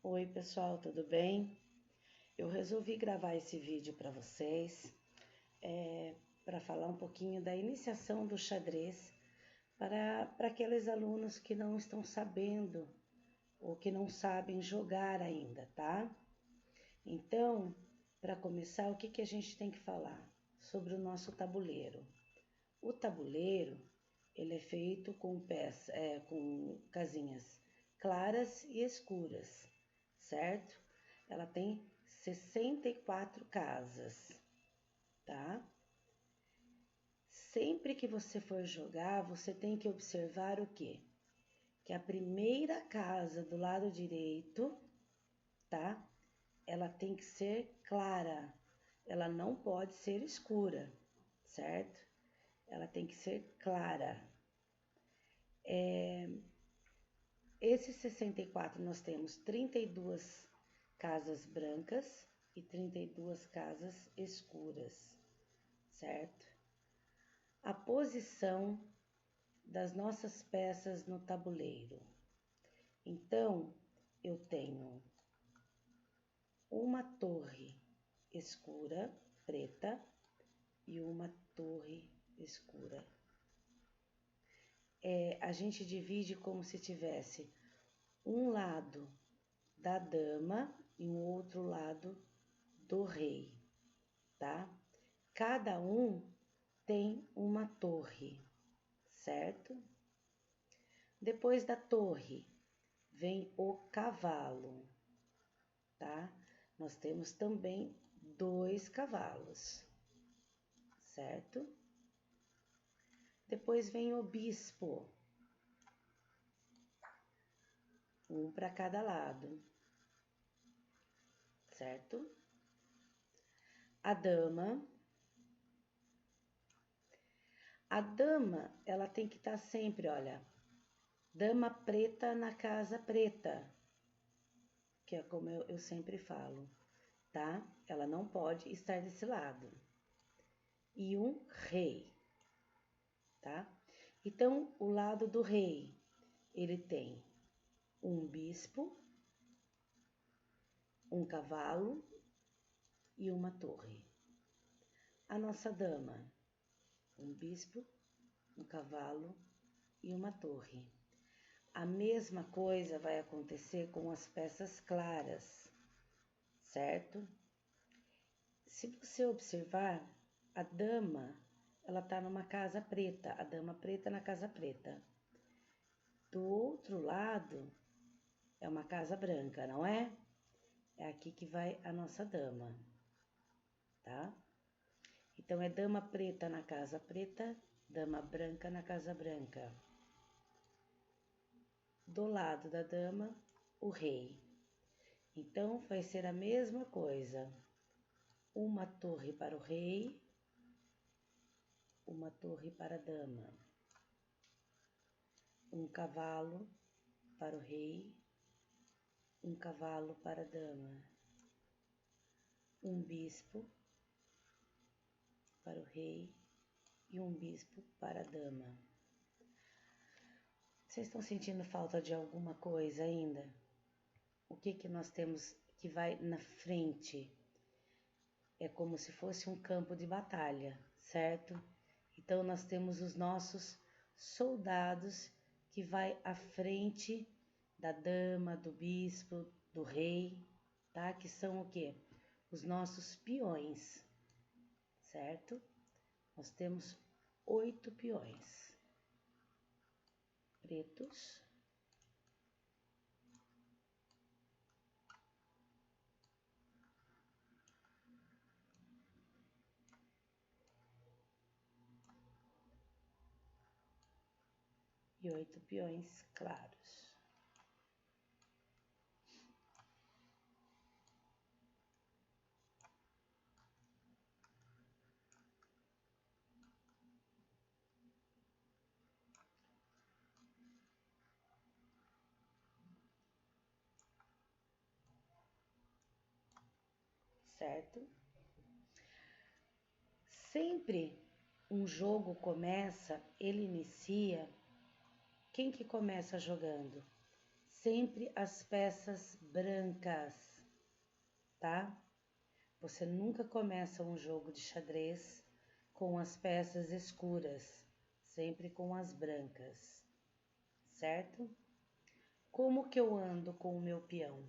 Oi pessoal, tudo bem? Eu resolvi gravar esse vídeo para vocês, para falar um pouquinho da iniciação do xadrez para aqueles alunos que não estão sabendo ou que não sabem jogar ainda, tá? Então, para começar, o que a gente tem que falar? Sobre o nosso tabuleiro. O tabuleiro, ele é feito com com casinhas claras e escuras, certo? Ela tem 64 casas, tá? Sempre que você for jogar, você tem que observar o quê? Que a primeira casa do lado direito, tá? Ela tem que ser clara, ela não pode ser escura, certo? Ela tem que ser clara. Esses 64 nós temos 32 casas brancas e 32 casas escuras, certo? A posição das nossas peças no tabuleiro. Então, eu tenho uma torre escura, preta, e uma torre escura. A gente divide como se tivesse um lado da dama e um outro lado do rei, tá? Cada um tem uma torre, certo? Depois da torre vem o cavalo, tá? Nós temos também 2 cavalos, certo? Depois vem o bispo, um para cada lado, certo? A dama, ela tem que estar sempre, olha, dama preta na casa preta, que é como eu sempre falo, tá? Ela não pode estar desse lado. E um rei, tá? Então, o lado do rei, ele tem um bispo, um cavalo e uma torre. A nossa dama, um bispo, um cavalo e uma torre. A mesma coisa vai acontecer com as peças claras, certo? Se você observar, a dama, ela tá numa casa preta, a dama preta na casa preta. Do outro lado, é uma casa branca, não é? É aqui que vai a nossa dama, tá? Então, é dama preta na casa preta, dama branca na casa branca. Do lado da dama, o rei. Então, vai ser a mesma coisa. Uma torre para o rei, uma torre para a dama. Um cavalo para o rei, um cavalo para a dama. Um bispo para o rei e um bispo para a dama. Vocês estão sentindo falta de alguma coisa ainda? O que nós temos que vai na frente? É como se fosse um campo de batalha, certo? Então, nós temos os nossos soldados que vai à frente da dama, do bispo, do rei, tá? Que são o quê? Os nossos peões, certo? Nós temos 8 peões pretos. E 8 peões claros. Certo? Sempre um jogo começa, ele inicia. Quem que começa jogando? sempre as peças brancas, tá? Você nunca começa um jogo de xadrez com as peças escuras, sempre com as brancas, certo? Como que eu ando com o meu peão?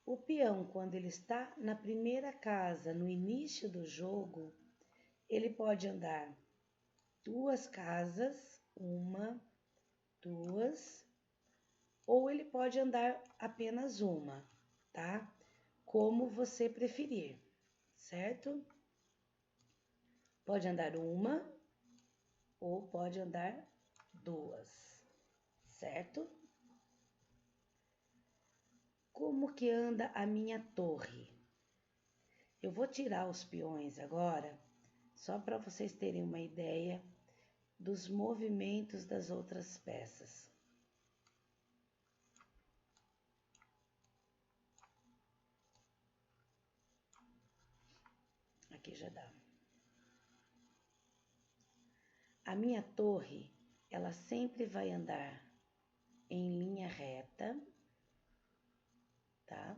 O peão, quando ele está na primeira casa, no início do jogo, ele pode andar 2 casas, 1, 2, ou ele pode andar apenas uma, tá? Como você preferir, certo? Pode andar 1 ou pode andar 2, certo? Como que anda a minha torre? Eu vou tirar os peões agora, só para vocês terem uma ideia dos movimentos das outras peças. Aqui já dá. A minha torre, ela sempre vai andar em linha reta, tá?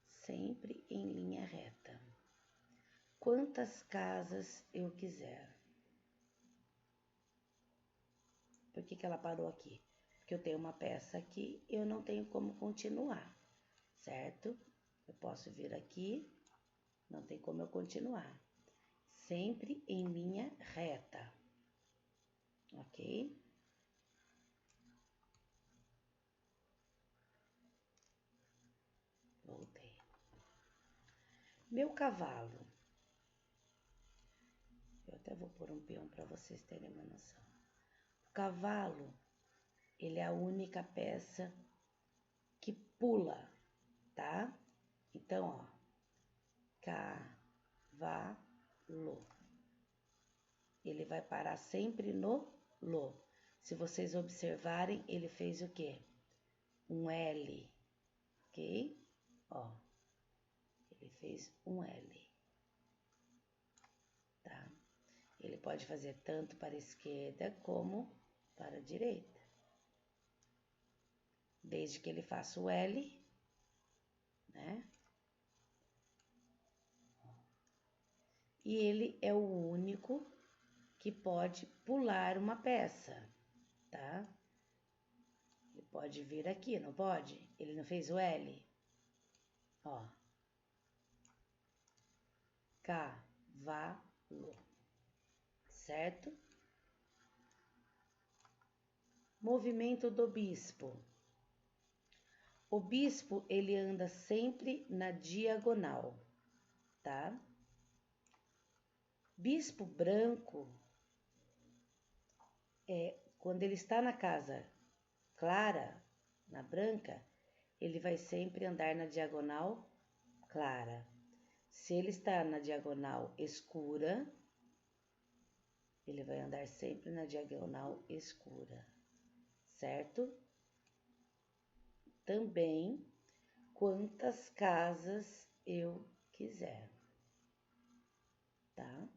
Sempre em linha reta. Quantas casas eu quiser. Por que que ela parou aqui? Porque eu tenho uma peça aqui e eu não tenho como continuar, certo? Eu posso vir aqui, não tem como eu continuar. Sempre em linha reta, ok? Voltei. Meu cavalo. Eu até vou pôr um peão para vocês terem uma noção. O cavalo, ele é a única peça que pula, tá? Então, ó, cavalo. Ele vai parar sempre no lo. Se vocês observarem, ele fez o quê? Um L, ok? Ó, ele fez um L, tá? Ele pode fazer tanto para a esquerda como para a direita. Desde que ele faça o L, né? E ele é o único que pode pular uma peça, tá? Ele pode vir aqui, não pode? Ele não fez o L? Ó. Cavalo, certo? Movimento do bispo. O bispo, ele anda sempre na diagonal, tá? Bispo branco, quando ele está na casa clara, na branca, ele vai sempre andar na diagonal clara. Se ele está na diagonal escura, ele vai andar sempre na diagonal escura, certo? Também quantas casas eu quiser, tá?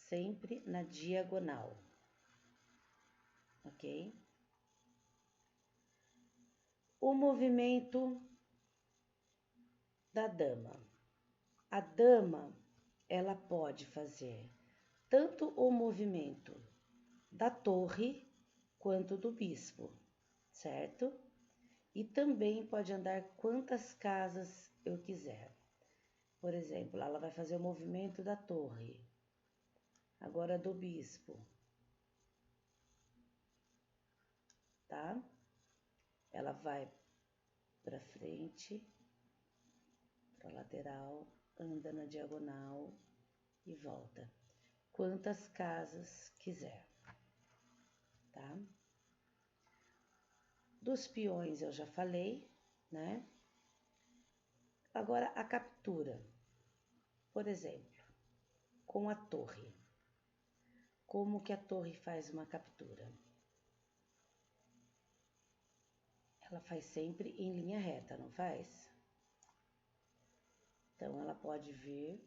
Sempre na diagonal, ok? O movimento da dama. A dama, ela pode fazer tanto o movimento da torre quanto do bispo, certo? E também pode andar quantas casas eu quiser. Por exemplo, ela vai fazer o movimento da torre, agora do bispo, tá? Ela vai para frente, para lateral, anda na diagonal e volta. Quantas casas quiser, tá? Dos peões eu já falei, né? Agora a captura, por exemplo, com a torre. Como que a torre faz uma captura? Ela faz sempre em linha reta, não faz? Então, ela pode vir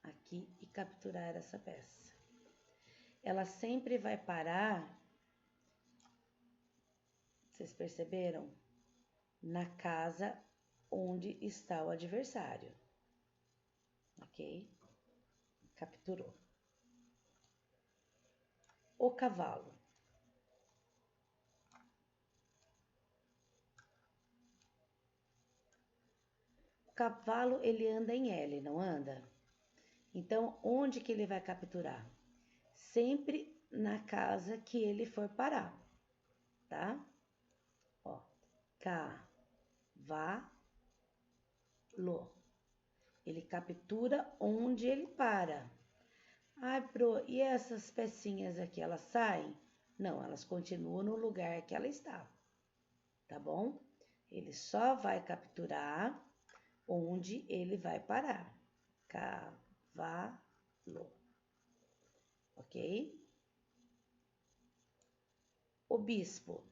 aqui e capturar essa peça. Ela sempre vai parar, vocês perceberam? Na casa onde está o adversário, ok? Capturou. O cavalo. O cavalo, ele anda em L, não anda? Então, onde que ele vai capturar? Sempre na casa que ele for parar, tá? Ó, cavalo. Ele captura onde ele para. Ai, Pro, e essas pecinhas aqui, elas saem? Não, elas continuam no lugar que ela está, tá bom? Ele só vai capturar onde ele vai parar. Cavalo. Ok? O bispo.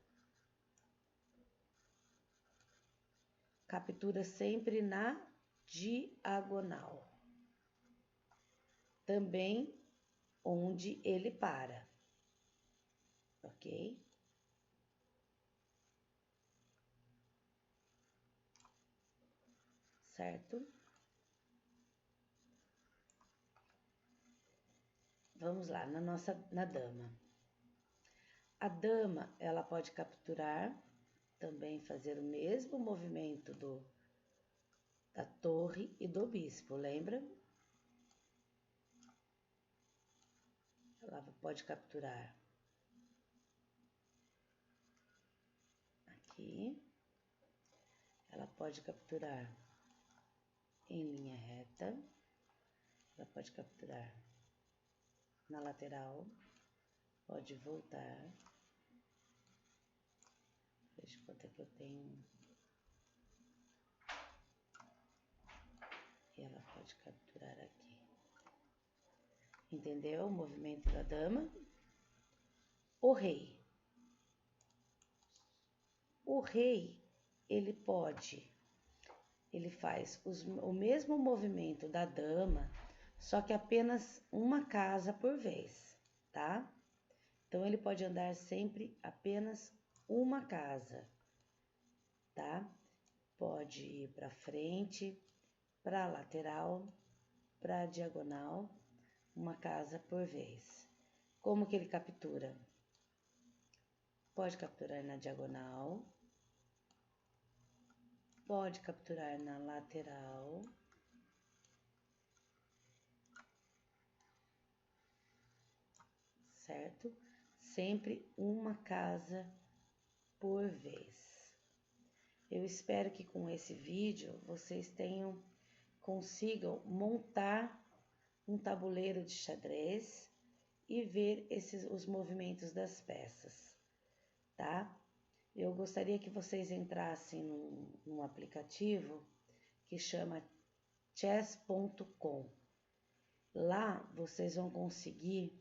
Captura sempre na diagonal. Também onde ele para. Ok? Certo? Vamos lá, na dama. A dama, ela pode capturar, também fazer o mesmo movimento da torre e do bispo, lembra? Ela pode capturar aqui. Ela pode capturar em linha reta. Ela pode capturar na lateral. Pode voltar. Deixa eu quanto é que eu tenho. E ela pode capturar aqui. Entendeu o movimento da dama? O rei. O rei, ele faz o mesmo movimento da dama, só que apenas uma casa por vez, tá? Então, ele pode andar sempre apenas uma casa, tá? Pode ir para frente, para lateral, para diagonal, uma casa por vez. Como que ele captura? Pode capturar na diagonal, pode capturar na lateral, certo? Sempre uma casa por vez. Eu espero que com esse vídeo vocês consigam montar um tabuleiro de xadrez e ver os movimentos das peças, tá? Eu gostaria que vocês entrassem num aplicativo que chama chess.com. Lá vocês vão conseguir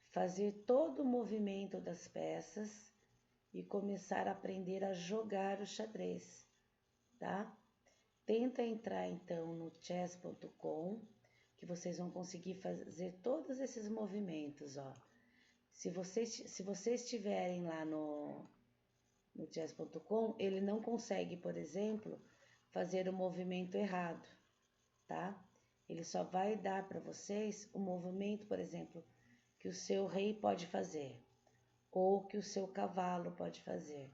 fazer todo o movimento das peças e começar a aprender a jogar o xadrez, tá? Tenta entrar então no chess.com, que vocês vão conseguir fazer todos esses movimentos, ó. Se vocês estiverem lá no chess.com, ele não consegue, por exemplo, fazer o movimento errado, tá? Ele só vai dar para vocês o movimento, por exemplo, que o seu rei pode fazer, ou que o seu cavalo pode fazer.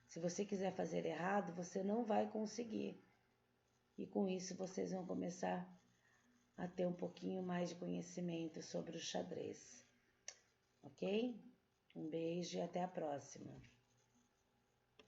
Se você quiser fazer errado, você não vai conseguir. E com isso vocês vão começar a ter um pouquinho mais de conhecimento sobre o xadrez. Ok? Um beijo e até a próxima.